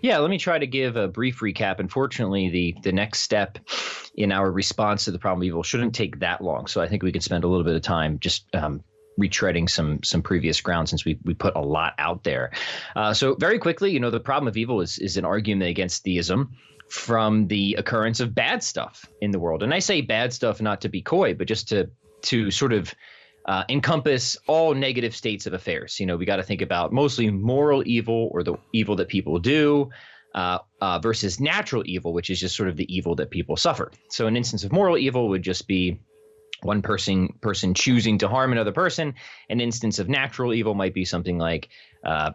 Yeah, let me try to give a brief recap. Unfortunately, the next step in our response to the problem of evil shouldn't take that long. So I think we could spend a little bit of time just retreading some previous ground since we put a lot out there. So very quickly, the problem of evil is an argument against theism from the occurrence of bad stuff in the world. And I say bad stuff not to be coy, but just to sort of encompass all negative states of affairs. We got to think about mostly moral evil or the evil that people do versus natural evil, which is just sort of the evil that people suffer. So an instance of moral evil would just be one person choosing to harm another person. An instance of natural evil might be something like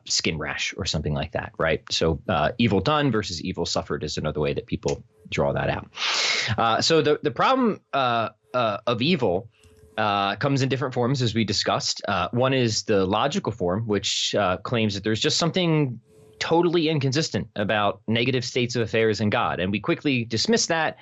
skin rash or something like that, right? So evil done versus evil suffered is another way that people draw that out. So the problem of evil comes in different forms, as we discussed. One is the logical form, which claims that there's just something totally inconsistent about negative states of affairs and God. And we quickly dismiss that,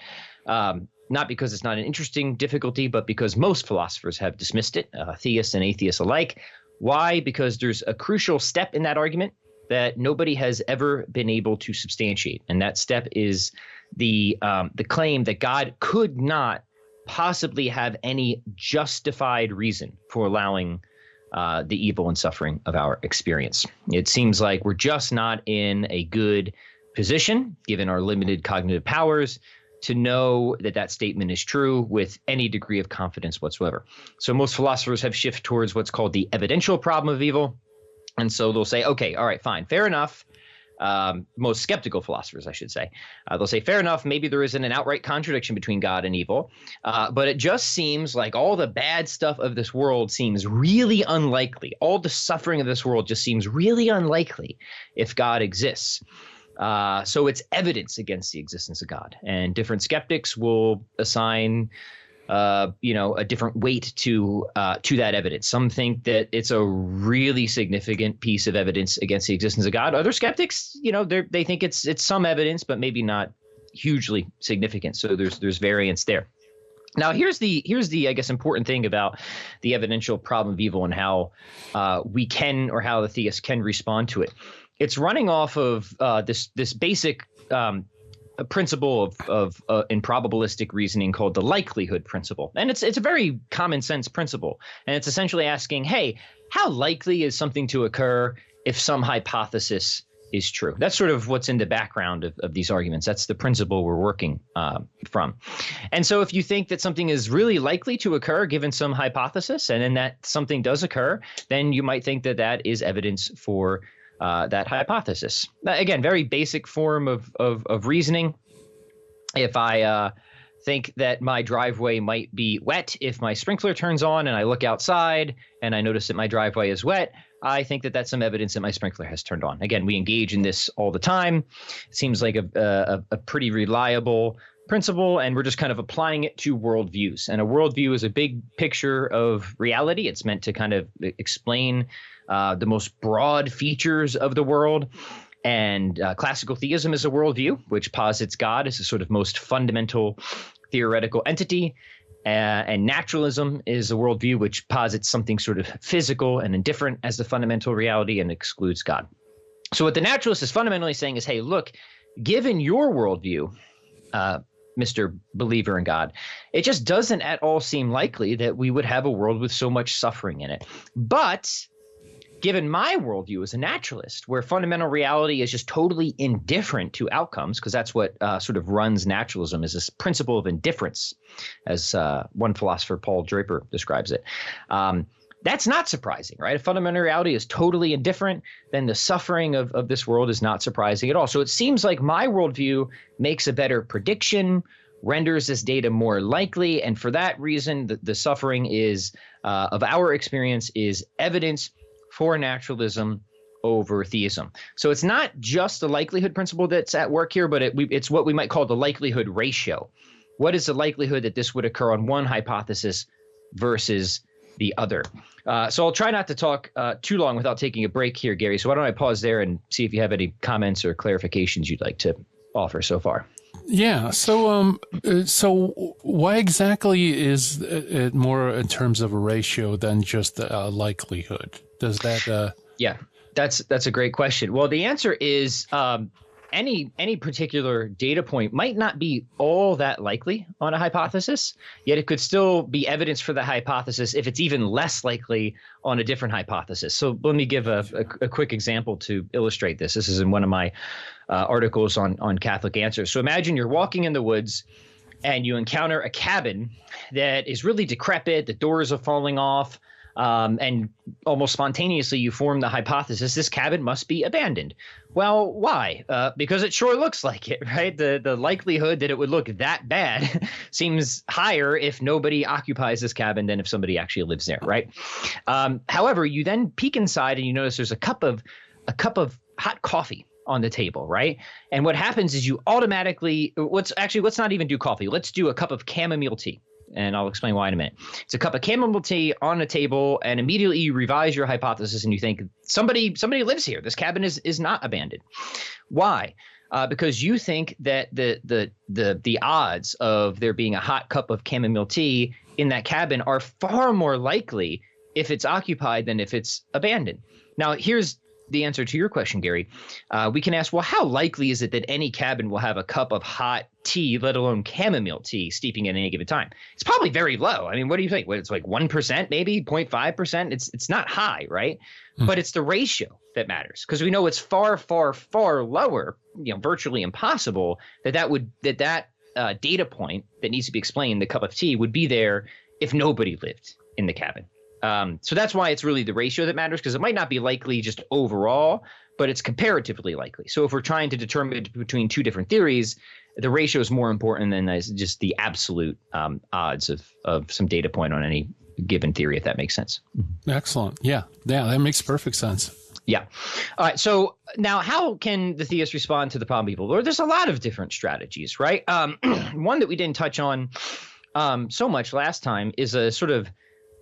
not because it's not an interesting difficulty, but because most philosophers have dismissed it, theists and atheists alike. Why? Because there's a crucial step in that argument that nobody has ever been able to substantiate. And that step is the claim that God could not possibly have any justified reason for allowing the evil and suffering of our experience. It seems like we're just not in a good position, given our limited cognitive powers, to know that that statement is true with any degree of confidence whatsoever. So most philosophers have shifted towards what's called the evidential problem of evil. And so they'll say, okay, all right, fine, fair enough. Most skeptical philosophers, I should say, they'll say, fair enough, maybe there isn't an outright contradiction between God and evil, but it just seems like all the bad stuff of this world seems really unlikely. All the suffering of this world just seems really unlikely if God exists. So it's evidence against the existence of God. And different skeptics will assign a different weight to that evidence. Some think that it's a really significant piece of evidence against the existence of God. Other skeptics, they think it's some evidence, but maybe not hugely significant. So there's variance there. Now, here's the I guess important thing about the evidential problem of evil and how we can, or how the theist can respond to it. It's running off of this basic principle of in probabilistic reasoning called the likelihood principle. And it's a very common sense principle. And it's essentially asking, hey, how likely is something to occur if some hypothesis is true? That's sort of what's in the background of these arguments. That's the principle we're working from. And so if you think that something is really likely to occur given some hypothesis, and then that something does occur, then you might think that that is evidence for that hypothesis. Again, very basic form of reasoning. If I think that my driveway might be wet if my sprinkler turns on and I look outside and I notice that my driveway is wet, I think that that's some evidence that my sprinkler has turned on. Again, we engage in this all the time. It seems like a pretty reliable principle, and we're just kind of applying it to worldviews. And a worldview is a big picture of reality. It's meant to kind of explain the most broad features of the world. And classical theism is a worldview which posits God as the sort of most fundamental theoretical entity. And naturalism is a worldview which posits something sort of physical and indifferent as the fundamental reality and excludes God. So what the naturalist is fundamentally saying is, hey, look, given your worldview, Mr. Believer in God, it just doesn't at all seem likely that we would have a world with so much suffering in it. But given my worldview as a naturalist, where fundamental reality is just totally indifferent to outcomes, because that's what sort of runs naturalism, is this principle of indifference, as one philosopher, Paul Draper, describes it. That's not surprising, right? If fundamental reality is totally indifferent, then the suffering of this world is not surprising at all. So it seems like my worldview makes a better prediction, renders this data more likely, and for that reason, the suffering is of our experience is evidence for naturalism over theism. So it's not just the likelihood principle that's at work here, but it's what we might call the likelihood ratio. What is the likelihood that this would occur on one hypothesis versus the other? So I'll try not to talk too long without taking a break here, Gary. So why don't I pause there and see if you have any comments or clarifications you'd like to offer so far? Yeah. So why exactly is it more in terms of a ratio than just a likelihood? Does that? Yeah, that's a great question. Well, the answer is any particular data point might not be all that likely on a hypothesis, yet it could still be evidence for the hypothesis if it's even less likely on a different hypothesis. So let me give a quick example to illustrate this. This is in one of my articles on Catholic Answers. So imagine you're walking in the woods and you encounter a cabin that is really decrepit, the doors are falling off, and almost spontaneously you form the hypothesis this cabin must be abandoned. Well, why? Because it sure looks like it, right? The likelihood that it would look that bad seems higher if nobody occupies this cabin than if somebody actually lives there, right? However, you then peek inside and you notice there's a cup of hot coffee on the table, right? And what happens is you automatically, let's not even do coffee. Let's do a cup of chamomile tea. And I'll explain why in a minute. It's a cup of chamomile tea on the table, and immediately you revise your hypothesis and you think somebody lives here. This cabin is not abandoned. Why? Because you think that the odds of there being a hot cup of chamomile tea in that cabin are far more likely if it's occupied than if it's abandoned. Now, here's the answer to your question, Gary. We can ask, well, how likely is it that any cabin will have a cup of hot tea, let alone chamomile tea, steeping at any given time? It's probably very low. I mean, what do you think? It's like 1%, maybe 0.5%. It's not high, right? But it's the ratio that matters, because we know it's far, far, far lower, virtually impossible that data point that needs to be explained, the cup of tea, would be there if nobody lived in the cabin. So that's why it's really the ratio that matters, because it might not be likely just overall, but it's comparatively likely. So if we're trying to determine between two different theories, the ratio is more important than just the absolute odds of some data point on any given theory, if that makes sense. Excellent. Yeah, that makes perfect sense. Yeah. All right. So now how can the theists respond to the problem people? Well, there's a lot of different strategies, right? One that we didn't touch on so much last time is a sort of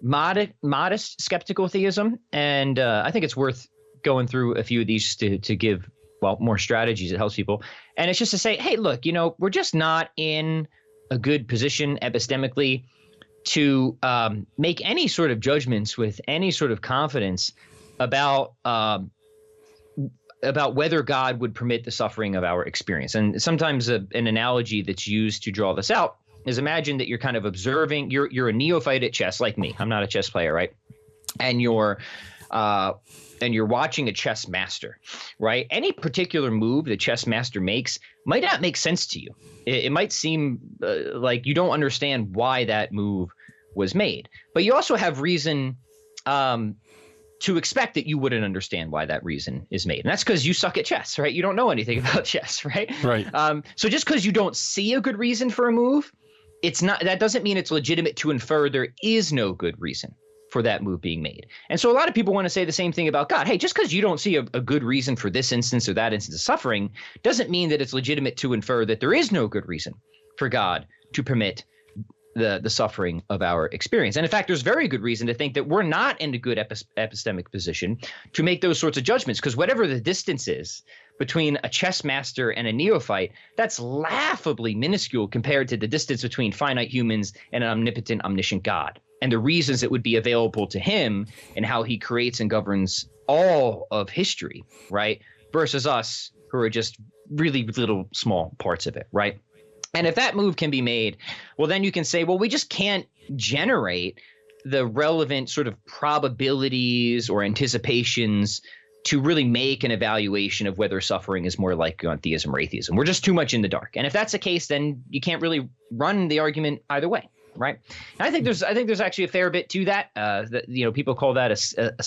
modest skeptical theism. And I think it's worth going through a few of these to give, more strategies that helps people. And it's just to say, hey, look, we're just not in a good position epistemically to make any sort of judgments with any sort of confidence about whether God would permit the suffering of our experience. And sometimes an analogy that's used to draw this out is imagine that you're kind of observing, you're a neophyte at chess like me. I'm not a chess player, right? And you're watching a chess master, right? Any particular move the chess master makes might not make sense to you. It might seem like you don't understand why that move was made, but you also have reason to expect that you wouldn't understand why that reason is made. And that's because you suck at chess, right? You don't know anything about chess, right? Right. So just because you don't see a good reason for a move, that doesn't mean it's legitimate to infer there is no good reason for that move being made. And so a lot of people want to say the same thing about God. Hey, just because you don't see a good reason for this instance or that instance of suffering doesn't mean that it's legitimate to infer that there is no good reason for God to permit the suffering of our experience. And in fact, there's very good reason to think that we're not in a good epistemic position to make those sorts of judgments, because whatever the distance is between a chess master and a neophyte, that's laughably minuscule compared to the distance between finite humans and an omnipotent, omniscient God, and the reasons that would be available to him and how he creates and governs all of history, right? Versus us, who are just really little small parts of it, right? And if that move can be made, well, then you can say, well, we just can't generate the relevant sort of probabilities or anticipations to really make an evaluation of whether suffering is more likely on theism or atheism. We're just too much in the dark. And if that's the case, then you can't really run the argument either way, right? And I think there's actually a fair bit to that. People call that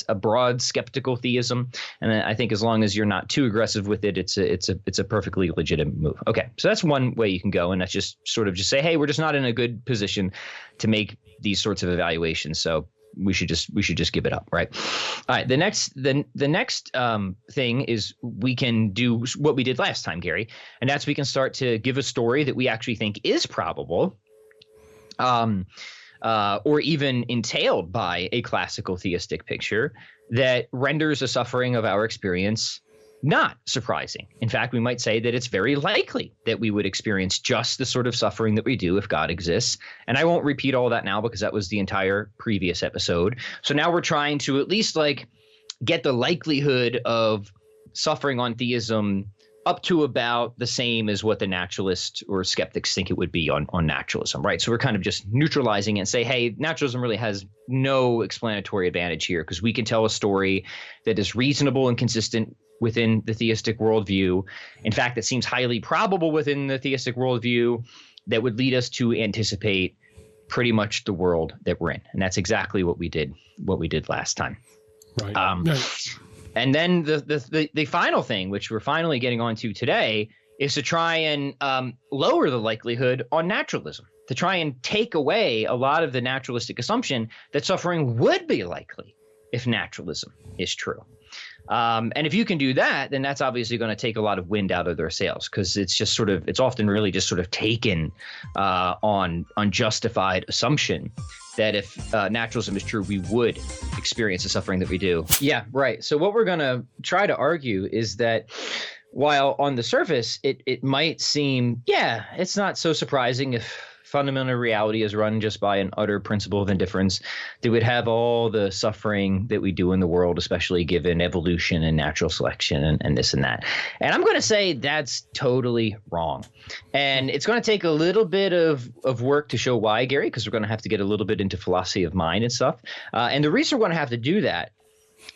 a broad skeptical theism, and I think as long as you're not too aggressive with it, it's a perfectly legitimate move. Okay, so that's one way you can go, and that's just sort of just say, hey, we're just not in a good position to make these sorts of evaluations, so we should just give it up, right? All right. The next thing is we can do what we did last time, Gary, and that's we can start to give a story that we actually think is probable, or even entailed by a classical theistic picture that renders the suffering of our experience not surprising. In fact, we might say that it's very likely that we would experience just the sort of suffering that we do if God exists. And I won't repeat all that now because that was the entire previous episode. So now we're trying to at least get the likelihood of suffering on theism up to about the same as what the naturalists or skeptics think it would be on naturalism, right? So we're kind of just neutralizing it and say, hey, naturalism really has no explanatory advantage here because we can tell a story that is reasonable and consistent within the theistic worldview. In fact, it seems highly probable within the theistic worldview that would lead us to anticipate pretty much the world that we're in. And that's exactly what we did last time. Right. And then the final thing, which we're finally getting onto today, is to try and lower the likelihood on naturalism, to try and take away a lot of the naturalistic assumption that suffering would be likely if naturalism is true. And if you can do that, then that's obviously going to take a lot of wind out of their sails because it's often really just sort of taken on unjustified assumption that if naturalism is true, we would experience the suffering that we do. Yeah, right. So what we're going to try to argue is that while on the surface, it might seem, it's not so surprising if fundamental reality is run just by an utter principle of indifference, that would have all the suffering that we do in the world, especially given evolution and natural selection and this and that. And I'm going to say that's totally wrong. And it's going to take a little bit of work to show why, Gary, because we're going to have to get a little bit into philosophy of mind and stuff. And the reason we're going to have to do that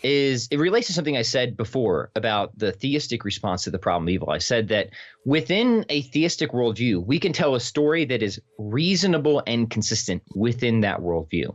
is it relates to something I said before about the theistic response to the problem of evil. I said that within a theistic worldview, we can tell a story that is reasonable and consistent within that worldview.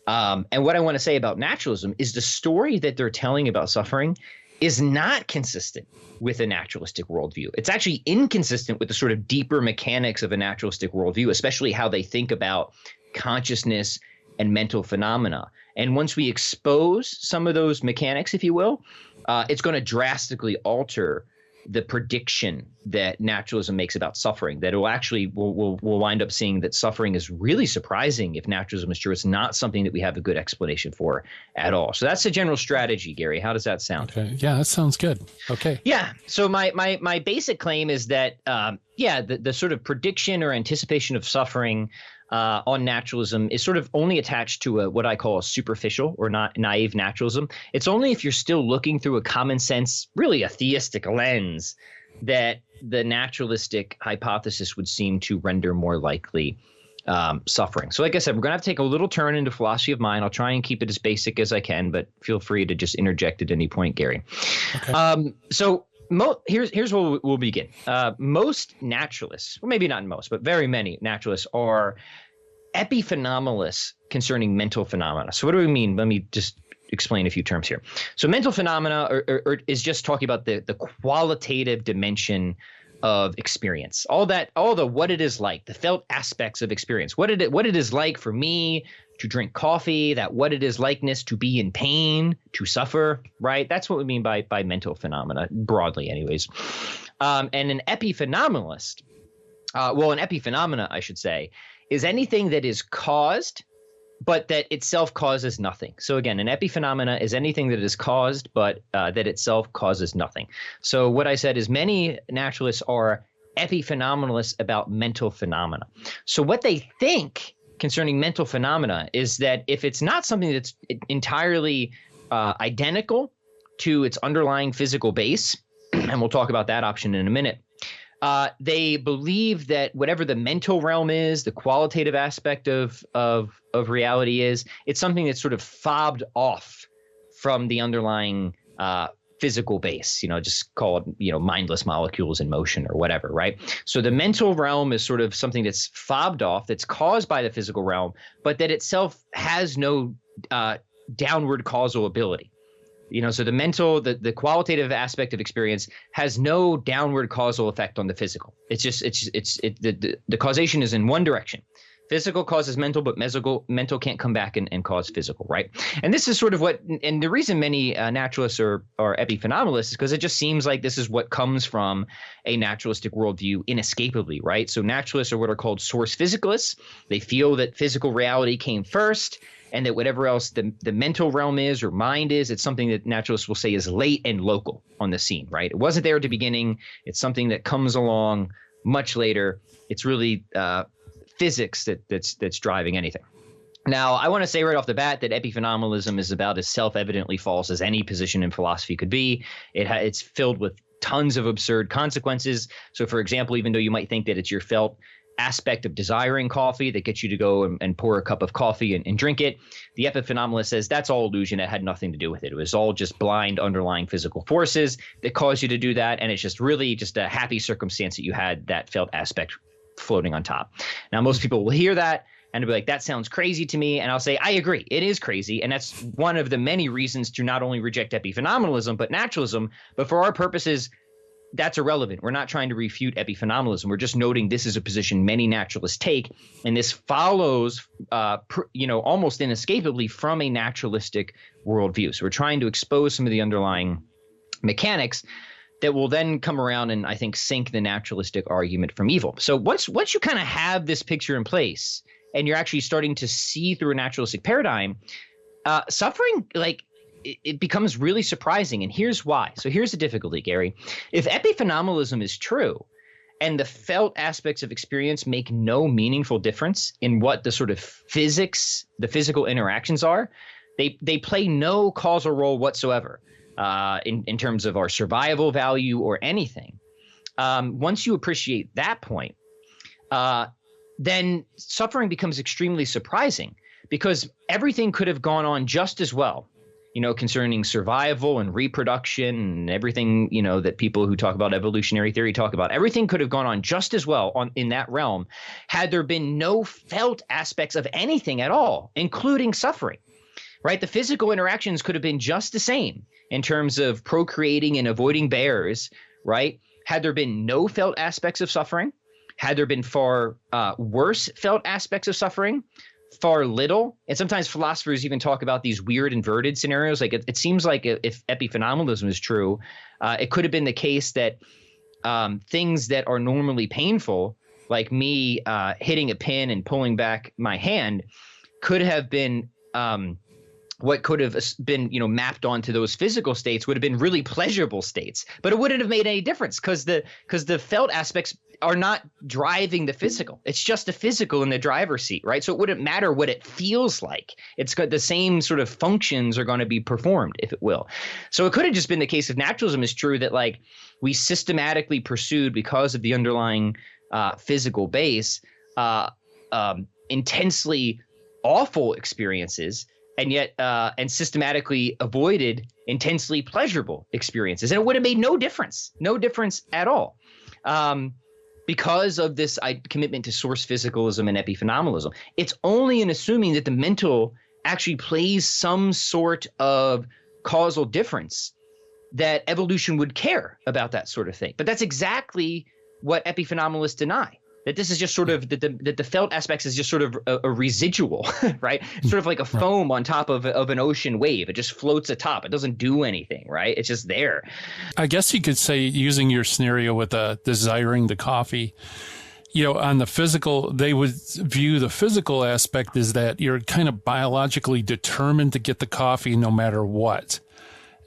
And what I want to say about naturalism is the story that they're telling about suffering is not consistent with a naturalistic worldview. It's actually inconsistent with the sort of deeper mechanics of a naturalistic worldview, especially how they think about consciousness and mental phenomena. And once we expose some of those mechanics, if you will, it's going to drastically alter the prediction that naturalism makes about suffering, that it will actually we'll wind up seeing that suffering is really surprising if naturalism is true. It's not something that we have a good explanation for at all. So that's the general strategy, Gary. How does that sound? Okay. Yeah, that sounds good. Okay. Yeah. So my basic claim is that, the sort of prediction or anticipation of suffering on naturalism is sort of only attached to what I call a superficial or not naive naturalism. It's only if you're still looking through a common sense, really a theistic lens, that the naturalistic hypothesis would seem to render more likely suffering. So like I said, we're going to have to take a little turn into philosophy of mind. I'll try and keep it as basic as I can, but feel free to just interject at any point, Gary. Okay. Here's where we'll begin. Most naturalists, well, maybe not most, but very many naturalists are epiphenomenalists concerning mental phenomena. So what do we mean? Let me just explain a few terms here. So mental phenomena is just talking about the qualitative dimension of experience, all the what it is like, the felt aspects of experience, what it is like for me to drink coffee, that what it is likeness to be in pain, to suffer, right? That's what we mean by mental phenomena, broadly anyways. And an epiphenomenalist, an epiphenomena, I should say, is anything that is caused, but that itself causes nothing. So again, an epiphenomena is anything that is caused, but that itself causes nothing. So what I said is many naturalists are epiphenomenalists about mental phenomena. So what they think concerning mental phenomena is that if it's not something that's entirely identical to its underlying physical base, and we'll talk about that option in a minute, they believe that whatever the mental realm is, the qualitative aspect of reality is, it's something that's sort of fobbed off from the underlying physical base, just call it, mindless molecules in motion or whatever, right? So the mental realm is sort of something that's fobbed off, that's caused by the physical realm, but that itself has no downward causal ability. So the qualitative aspect of experience has no downward causal effect on the physical. It's just, the causation is in one direction. Physical causes mental, but mental can't come back and cause physical, right? And this is sort of and the reason many naturalists are epiphenomenalists is because it just seems like this is what comes from a naturalistic worldview inescapably, right? So naturalists are what are called source physicalists. They feel that physical reality came first, and that whatever else the mental realm is or mind is, it's something that naturalists will say is late and local on the scene, right? It wasn't there at the beginning. It's something that comes along much later. It's really physics that's driving anything. Now, I want to say right off the bat that epiphenomenalism is about as self-evidently false as any position in philosophy could be. It's filled with tons of absurd consequences. So, for example, even though you might think that it's your felt aspect of desiring coffee that gets you to go and pour a cup of coffee and drink it, the epiphenomenalist says that's all illusion. It had nothing to do with it. It was all just blind underlying physical forces that caused you to do that. And it's just really just a happy circumstance that you had that felt aspect floating on top. Now, most people will hear that and be like, that sounds crazy to me. And I'll say, I agree. It is crazy. And that's one of the many reasons to not only reject epiphenomenalism, but naturalism. But for our purposes, that's irrelevant. We're not trying to refute epiphenomenalism. We're just noting this is a position many naturalists take, and this follows, almost inescapably from a naturalistic worldview. So we're trying to expose some of the underlying mechanics that will then come around and I think sink the naturalistic argument from evil. So once you kind of have this picture in place, and you're actually starting to see through a naturalistic paradigm, suffering it becomes really surprising. And here's why. So here's the difficulty, Gary. If epiphenomenalism is true and the felt aspects of experience make no meaningful difference in what the sort of physics, the physical interactions are, they play no causal role whatsoever in terms of our survival value or anything. Once you appreciate that point, then suffering becomes extremely surprising because everything could have gone on just as well, concerning survival and reproduction and everything, that people who talk about evolutionary theory talk about. Everything could have gone on just as well in that realm had there been no felt aspects of anything at all, including suffering, right? The physical interactions could have been just the same in terms of procreating and avoiding bears, right? Had there been no felt aspects of suffering, had there been far worse felt aspects of suffering, far little. And sometimes philosophers even talk about these weird inverted scenarios. Like it seems like if epiphenomenalism is true, it could have been the case that things that are normally painful, like me hitting a pin and pulling back my hand, could have been what could have been, mapped onto those physical states would have been really pleasurable states, but it wouldn't have made any difference because the felt aspects are not driving the physical. It's just the physical in the driver's seat, right? So it wouldn't matter what it feels like. It's got the same sort of functions are going to be performed, if it will. So it could have just been the case if naturalism is true that we systematically pursued, because of the underlying physical base, intensely awful experiences, and yet and systematically avoided intensely pleasurable experiences. And it would have made no difference at all. Because of this commitment to source physicalism and epiphenomenalism. It's only in assuming that the mental actually plays some sort of causal difference that evolution would care about that sort of thing. But that's exactly what epiphenomenalists deny. That this is just sort of that the felt aspects is just sort of a residual, right? Sort of like a foam on top of an ocean wave. It just floats atop. It doesn't do anything, right? It's just there. I guess you could say, using your scenario with desiring the coffee, on the physical, they would view the physical aspect as that you're kind of biologically determined to get the coffee no matter what.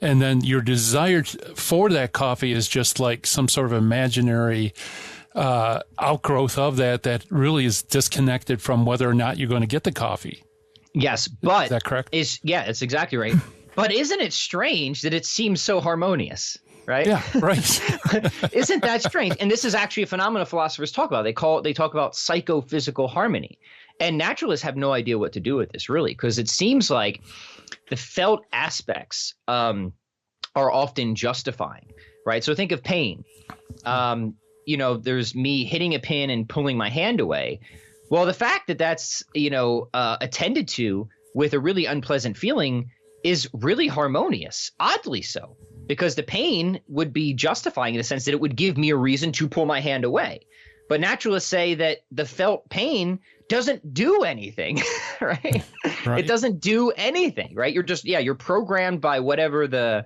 And then your desire for that coffee is just like some sort of imaginary outgrowth of that really is disconnected from whether or not you're going to get the coffee. Yes, but is that correct? It's exactly right. But isn't it strange that it seems so harmonious, right? Yeah, right. Isn't that strange? And this is actually a phenomenon philosophers talk about. They talk about psychophysical harmony. And naturalists have no idea what to do with this, really, because it seems like the felt aspects are often justifying, right? So think of pain. There's me hitting a pin and pulling my hand away. Well, the fact that that's, attended to with a really unpleasant feeling is really harmonious, oddly so, because the pain would be justifying in the sense that it would give me a reason to pull my hand away. But naturalists say that the felt pain doesn't do anything, right? It doesn't do anything, right? You're just, you're programmed by whatever the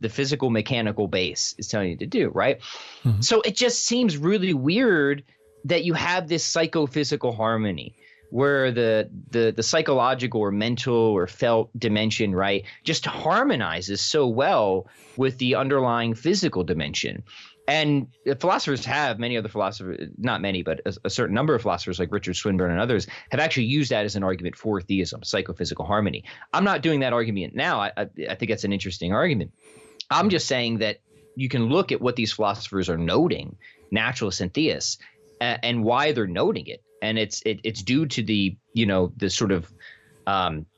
physical mechanical base is telling you to do, right? Mm-hmm. So it just seems really weird that you have this psychophysical harmony where the psychological or mental or felt dimension, right, just harmonizes so well with the underlying physical dimension. And philosophers have, many other philosophers, not many, but a certain number of philosophers like Richard Swinburne and others have actually used that as an argument for theism, psychophysical harmony. I'm not doing that argument now. I think that's an interesting argument. I'm just saying that you can look at what these philosophers are noting, naturalists and theists, and why they're noting it. And it's due to the sort of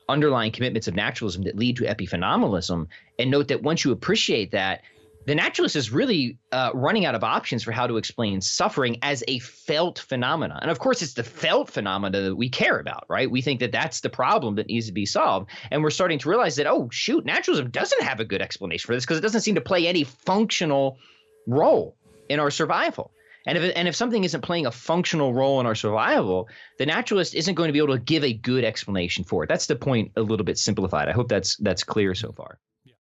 underlying commitments of naturalism that lead to epiphenomenalism. And note that once you appreciate that, the naturalist is really running out of options for how to explain suffering as a felt phenomena. And of course, it's the felt phenomena that we care about, right? We think that that's the problem that needs to be solved. And we're starting to realize that, oh, shoot, naturalism doesn't have a good explanation for this because it doesn't seem to play any functional role in our survival. And if something isn't playing a functional role in our survival, the naturalist isn't going to be able to give a good explanation for it. That's the point, a little bit simplified. I hope that's clear so far.